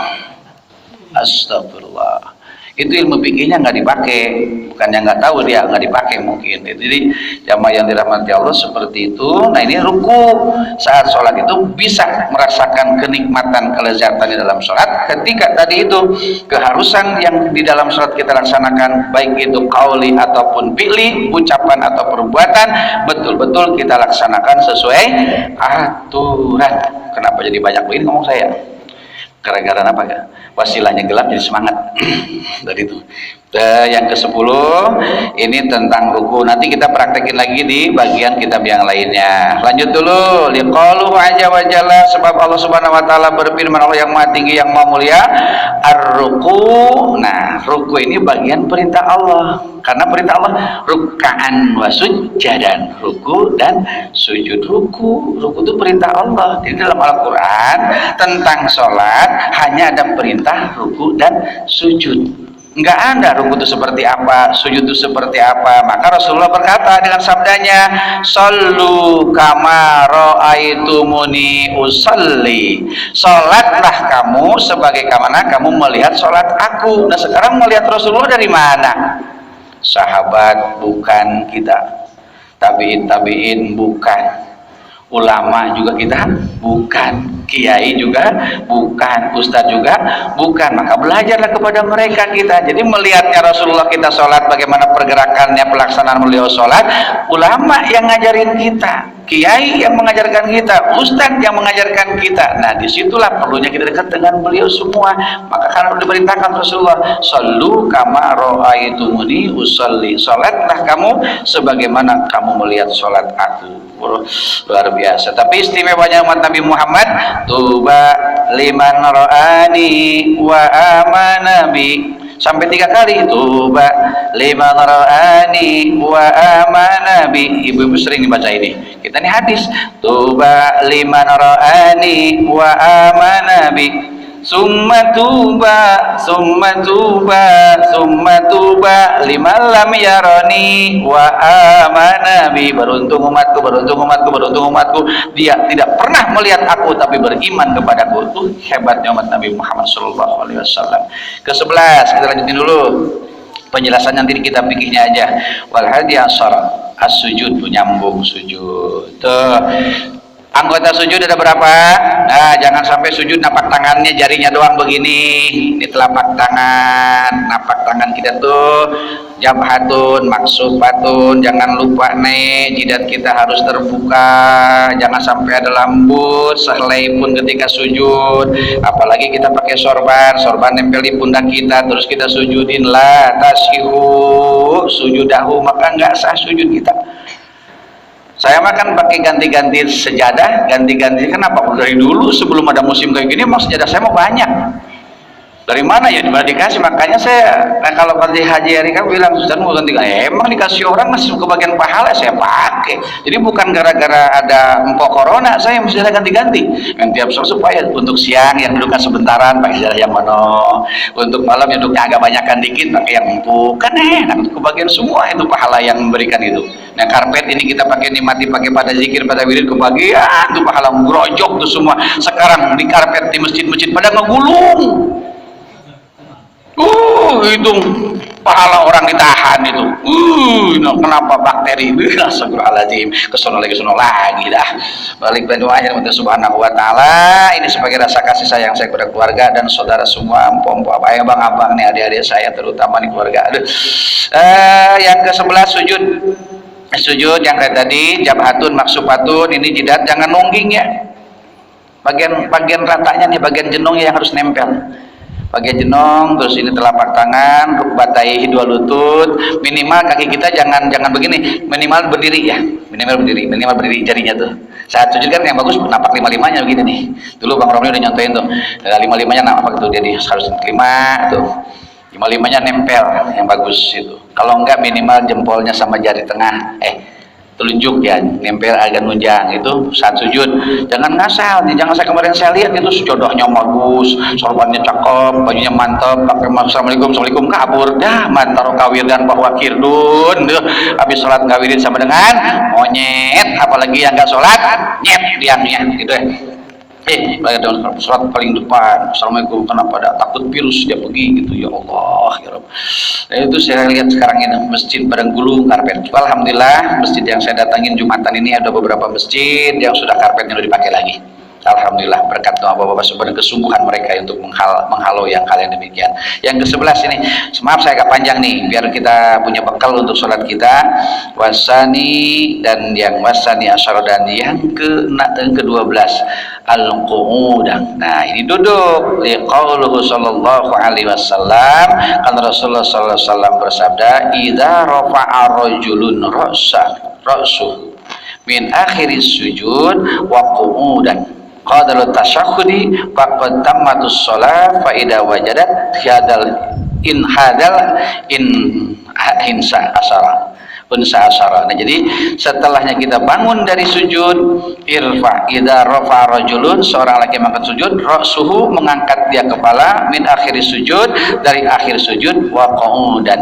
Astagfirullah. Itu ilmu fikihnya nggak dipakai, bukannya nggak tahu, dia nggak dipakai mungkin. Jadi jamaah yang dirahmati Allah seperti itu. Nah ini ruku saat sholat itu bisa merasakan kenikmatan kelezatan di dalam sholat ketika tadi itu keharusan yang di dalam sholat kita laksanakan, baik itu qauli ataupun fi'li, ucapan atau perbuatan, betul-betul kita laksanakan sesuai aturan. Kenapa jadi banyak begini ngomong saya? Gara-gara apa ya? Wasilahnya gelap jadi semangat. Dari itu. Yang ke-10 ini tentang ruku. Nanti kita praktekin lagi di bagian kitab yang lainnya. Lanjut dulu. Liqauluhu azza wa jalla, sebab Allah Subhanahu wa taala berfirman, Allah yang Maha Tinggi yang Maha Mulia, ar-ruku. Nah, ruku ini bagian perintah Allah. Karena perintah Allah ruk'an wa sujadan, ruku dan sujud. Ruku itu perintah Allah. Jadi dalam Al-Qur'an tentang sholat hanya ada perintah ruku dan sujud. Enggak ada ruku itu seperti apa, sujud itu seperti apa. Maka Rasulullah berkata dengan sabdanya, "Shallu kama ra'aitumuni usalli." Salatlah kamu sebagaimana kamu melihat salat aku. Nah, sekarang melihat Rasulullah dari mana? Sahabat bukan kita, tabi'in bukan, ulama juga kita bukan, kiai juga bukan, ustadz juga bukan. Maka belajarlah kepada mereka kita. Jadi melihatnya Rasulullah kita sholat, bagaimana pergerakannya, pelaksanaan beliau sholat, ulama yang ngajarin kita, kiai yang mengajarkan kita, ustadz yang mengajarkan kita. Nah disitulah perlunya kita dekat dengan beliau semua. Maka karena diperintahkan Rasulullah, sallu kama ra'aitumuni usolli, sholatlah kamu sebagaimana kamu melihat sholat aku. Luar biasa. Tapi istimewanya umat Nabi Muhammad, tuba liman ra'ani wa amana bi, sampai 3 kali. Tuba liman ra'ani wa amana bi. Ibu-ibu sering dibaca ini. Kita ini hadis. Tuba liman ra'ani wa amana bi, summa tuba summa tuba summa tuba liman lam yarani wa amana bi. Beruntung umatku, beruntung umatku, beruntung umatku, dia tidak pernah melihat aku tapi beriman kepadaku. Itu hebatnya umat Nabi Muhammad SAW. Ke-11 kita lanjutin dulu penjelasan, nanti kita pikirnya aja. Wal hadi asyara as-sujud, nyambung sujud. Tuh anggota sujud ada berapa? Nah, jangan sampai sujud napak tangannya, jarinya doang begini. Ini telapak tangan, napak tangan kita tuh jabhatun, maksufatun. Jangan lupa nih, jidat kita harus terbuka. Jangan sampai ada lambut, selai pun ketika sujud. Apalagi kita pakai sorban, sorban nempel di pundak kita, terus kita sujudin, la tashihu sujudahu, maka nggak sah sujud kita. Saya makan pakai ganti-ganti sejadah, ganti-ganti. Kenapa? Dari dulu sebelum ada musim kayak gini, emang sejadah saya mau banyak. Dari mana ya? Dimana dikasih? Makanya saya, kalau pergi haji hari kan bilang, Ustaz mau ganti, emang dikasih orang masih ke bagian pahala, saya pakai. Jadi bukan gara-gara ada empok corona, saya mesti ada ganti-ganti. Yang tiap sore supaya untuk siang yang dudukkan sebentaran pakai sejadah yang mono, untuk malam yang duduknya agak banyakan dikit pakai yang empuk. Kan enak, ke bagian semua itu pahala yang memberikan itu. Nah karpet ini kita pakai nikmati, pakai pada zikir, pada wirid, kebagian itu pahala ngerojok tuh semua. Sekarang di karpet di masjid-masjid pada ngegulung. Itu pahala orang ditahan itu. Kenapa bakteri? Astagfirullahaladzim. Kesono lagi dah. Balik berdoanya kepada Subhanahu wa taala. Ini sebagai rasa kasih sayang saya kepada keluarga dan saudara semua, empom-empom, abang-abang nih, adik-adik saya terutama di keluarga. Yang ke-11 sujud. Sujud yang kayak tadi, jabhatun, maksufatun, ini jidat jangan nungging ya. Bagian ratanya nih, bagian jenongnya yang harus nempel. Bagian jenong, terus ini telapak tangan, rukbatai, 2 lutut, minimal kaki kita jangan begini, minimal berdiri ya, minimal berdiri jarinya tuh. Saat sujud kan yang bagus napak 5-5-nya begini nih. Dulu Bang Romli udah nyontoin tuh, 5-5-nya napak tuh, jadi harus 5 tuh. 5-5-nya nempel yang bagus itu. Kalau enggak minimal jempolnya sama jari tengah, telunjuk ya, nempel agak nunjang itu saat sujud. Jangan ngasal nih, jangan saya kemarin saya lihat itu jodohnya bagus, sorbannya cakep, bajunya mantap, pakai assalamualaikum kabur dah, mantar kawir dan bahwa kirdun habis sholat kawirin sama dengan monyet, apalagi yang nggak sholat nyet diamnya gitu ya. Pada sholat paling depan, assalamualaikum, kenapa ada takut virus dia pergi gitu, ya Allah ya Rabb. Nah, itu saya lihat sekarang ini masjid pada gulung karpet. Alhamdulillah masjid yang saya datangin Jumatan ini ada beberapa masjid yang sudah karpetnya udah dipakai lagi. Alhamdulillah berkat doa bapak-bapak sebenarnya kesungguhan mereka untuk menghalau yang kalian demikian. Yang ke-11 ini, maaf saya agak panjang nih biar kita punya bekal untuk sholat kita. Wasani dan yang wasani asyara, dan yang ke-12 al-qu'udah. Nah ini duduk. Liqauluhu sallallahu alaihi wasallam, kan Rasulullah sallallahu alaihi wasallam bersabda, idza rafa'a rajulun ra'suhu min akhiris sujud wa qu'udan qadalut tasyahudi faqad tammatus shalah fa idza wajadat insa asara. Nah jadi setelahnya kita bangun dari sujud, idza rafa rajulun, seorang laki mengangkat sujud, ra'suhu, mengangkat dia kepala, min akhir sujud, dari akhir sujud, wa qu'udan,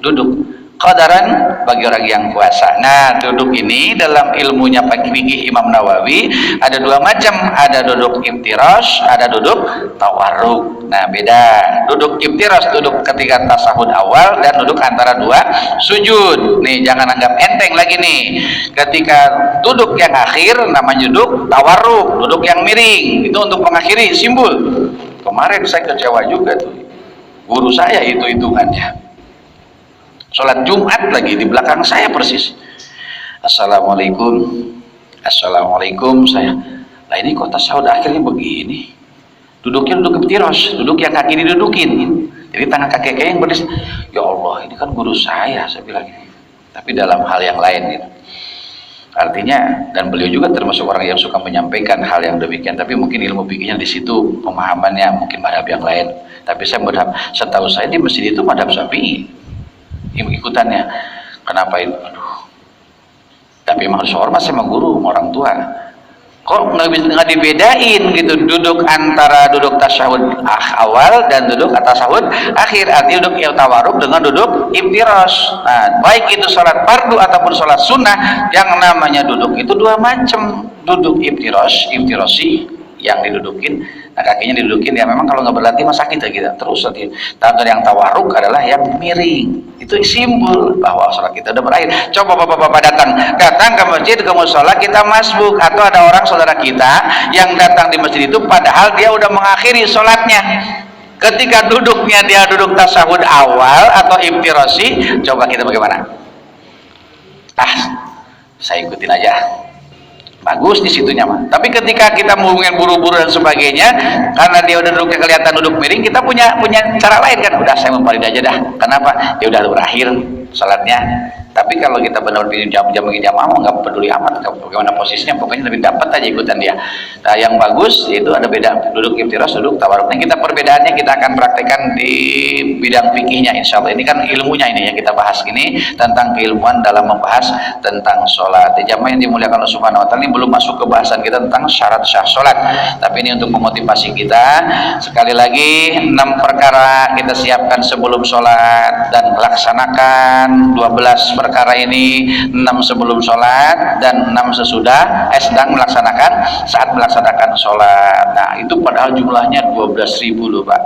duduk, qadaran bagi orang yang puasa. Nah, duduk ini dalam ilmunya fikih Imam Nawawi ada dua macam, ada duduk iftirash, ada duduk tawarruk. Nah, beda. Duduk iftirash duduk ketika tasahud awal dan duduk antara dua sujud. Nih, jangan anggap enteng lagi nih. Ketika duduk yang akhir namanya duduk tawarruk, duduk yang miring. Itu untuk mengakhiri simbol. Kemarin saya kecewa juga tuh. Guru saya itu hitungannya. Sholat Jumat lagi di belakang saya persis. Assalamualaikum, assalamualaikum saya. Lah ini kok tasawuf akhirnya begini. Duduknya duduk iftirash, duduk yang kaki didudukin. Jadi tangan kaki yang berdiri. Ya Allah, ini kan guru saya bilang ini. Tapi dalam hal yang lain gitu. Artinya, dan beliau juga termasuk orang yang suka menyampaikan hal yang demikian. Tapi mungkin ilmu fikihnya di situ, pemahamannya mungkin madhab yang lain. Tapi saya madhab, setahu saya di masjid itu madhab Syafi'i. Ikutannya, kenapa itu? Aduh. Tapi emang harus hormat sama guru, sama orang tua. Kok nggak dibedain gitu, duduk antara duduk tasyahud awal dan duduk tasahud akhir, artinya duduk tawarruk dengan duduk iftirash. Nah, baik itu sholat fardu ataupun sholat sunnah, yang namanya duduk itu dua macam, duduk iftirashi yang didudukin, nah kakinya didudukin, ya memang kalau nggak berlatih mah sakit ya kita terus nanti. Dan yang tawarruk adalah yang miring, itu simbol bahwa sholat kita udah berakhir. Coba bapak-bapak datang ke masjid, ke musola, kita masbuk, atau ada orang saudara kita yang datang di masjid itu padahal dia udah mengakhiri sholatnya. Ketika duduknya dia duduk tasahud awal atau iftirashi, coba kita bagaimana? Saya ikutin aja. Bagus di situnya mah. Tapi ketika kita mau buru-buru dan sebagainya, karena dia udah duduknya kelihatan duduk miring, kita punya cara lain kan. Udah saya memfarid aja dah. Kenapa? Ya udah berakhir salatnya. Tapi kalau kita benar-benar jam mau nggak peduli amat bagaimana posisinya, pokoknya lebih dapat aja ikutan dia. Nah, yang bagus itu ada beda duduk iftirash, duduk tawarruk. Nah, kita perbedaannya kita akan praktekkan di bidang fikihnya insyaallah. Ini kan ilmunya ini yang kita bahas ini tentang keilmuan dalam membahas tentang sholat. Jamaah yang dimuliakan Allah Subhanahu wa taala, ini belum masuk ke bahasan kita tentang syarat sah sholat. Tapi ini untuk memotivasi kita. Sekali lagi 6 perkara kita siapkan sebelum sholat dan laksanakan 12 perkara ini, 6 sebelum sholat dan 6 sesudah sedang melaksanakan saat melaksanakan sholat. Nah, itu padahal jumlahnya 12.000 loh Pak,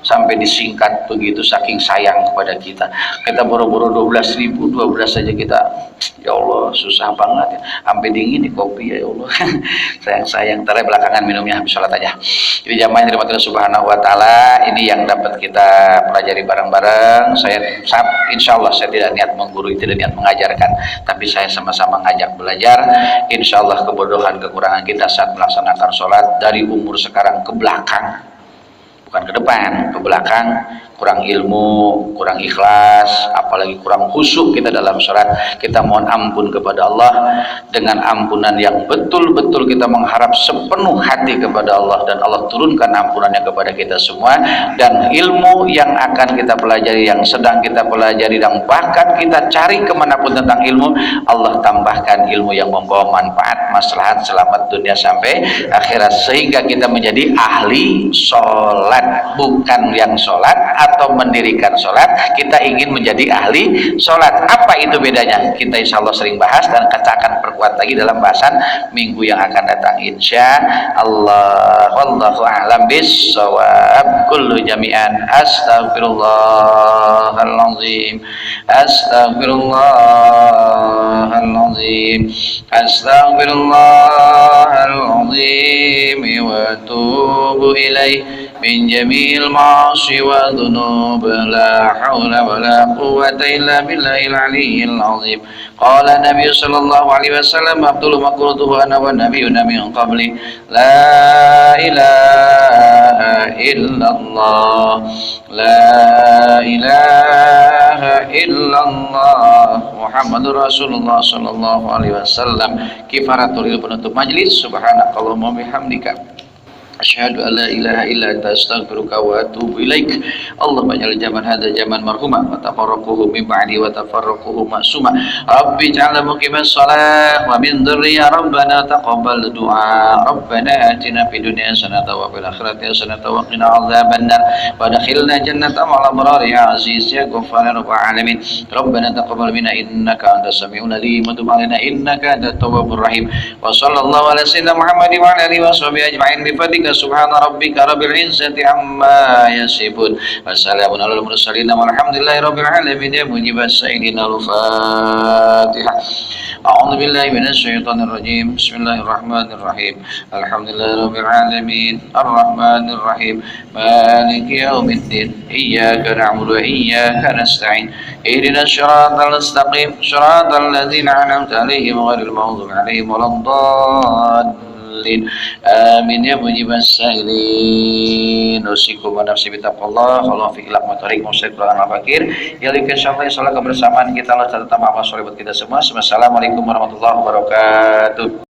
sampai disingkat begitu saking sayang kepada kita. Kita boro-boro 12.000, 12 saja kita, ya Allah susah banget ya. Sampai dingin nih kopi ya Allah. Sayang-sayang, ntar belakangan minumnya habis sholat aja. Jadi jamaah yang dirahmati Allah Subhanahu wa taala, ini yang dapat kita pelajari bareng-bareng. Saya insya Allah saya tidak niat menggurui, tidak niat mengajarkan, tapi saya sama-sama ngajak belajar. Insya Allah kebodohan kekurangan kita saat melaksanakan sholat dari umur sekarang ke belakang, bukan ke depan, ke belakang, kurang ilmu, kurang ikhlas, apalagi kurang khusyuk kita dalam sholat. Kita mohon ampun kepada Allah, dengan ampunan yang betul-betul kita mengharap sepenuh hati kepada Allah, dan Allah turunkan ampunannya kepada kita semua. Dan ilmu yang akan kita pelajari, yang sedang kita pelajari, dan bahkan kita cari kemanapun tentang ilmu, Allah tambahkan ilmu yang membawa manfaat, maslahat, selamat dunia sampai akhirat, sehingga kita menjadi ahli sholat, bukan yang sholat atau mendirikan sholat. Kita ingin menjadi ahli sholat. Apa itu bedanya? Kita insya Allah sering bahas, dan kita akan perkuat lagi dalam bahasan minggu yang akan datang insya Allah. Wallahu a'lam bis-shawab. Kullu jami'an astaghfirullahalazim, astaghfirullahalazim, astaghfirullahalazim wa atubu ilaih min jamil ma'asi wa dhunub, la hawla wa la quwwata illa billahil aliyyil azim. Qala Nabi sallallahu alaihi wasallam, abdul maqrutuhu ana wa nabiyyuna min qabli, la ilaha illallah, la ilaha illallah, Muhammadur Rasulullah sallallahu alaihi wasallam. Kifaratul penutup majlis. Subhanakallahumma bihamdika Asyhadu an la ilaha illa anta astaghfiruka wa atubu ilaik. Allahumma ij'al zaman hadza zaman marhuma wa tafarraquhu min ba'di wa tafarraquhu ma'suma. Rabbi ij'alna muqimas shalah wa min dzurriyya rabbana taqabbal du'a. Rabbana atina fid dunya hasanatan wa fil akhirati hasanatan wa qina adzabannar. Wa adkhilna jannata ma'al abrar ya aziz ya ghaffar ya rabbal alamin. Rabbana taqabbal minna innaka antas samiul alim wa tub 'alaina innaka antat tawwabur rahim. Wa sallallahu ala sayyidina Muhammadin wa ala alihi wa sahbihi ajma'in bi fadlika subhana rabbika rabbil izzati amma yasifun wa salamun alal mursalin walhamdulillahi rabbil alamin ya mujibas sa'ilin al-fatihah. A'udzu billahi minasy syaithanir rajim. Bismillahirrahmanirrahim. Alhamdulillahi rabbil alamin arrahmanir rahim maliki yaumiddin iyyaka na'budu wa iyyaka nasta'in ihdinas siratal mustaqim siratal ladzina an'amta 'alaihim ghairil maghdubi 'alaihim waladdallin. Amin ya mujibas sa'ilin. Usikum wa nafsi bitaqwallah. Kalau fikir motorik musik Quran al-fakir ya likan insyaallah salat kebersamaan kita Allah tetap amal soleh buat kita semua. Wassalamualaikum warahmatullahi wabarakatuh.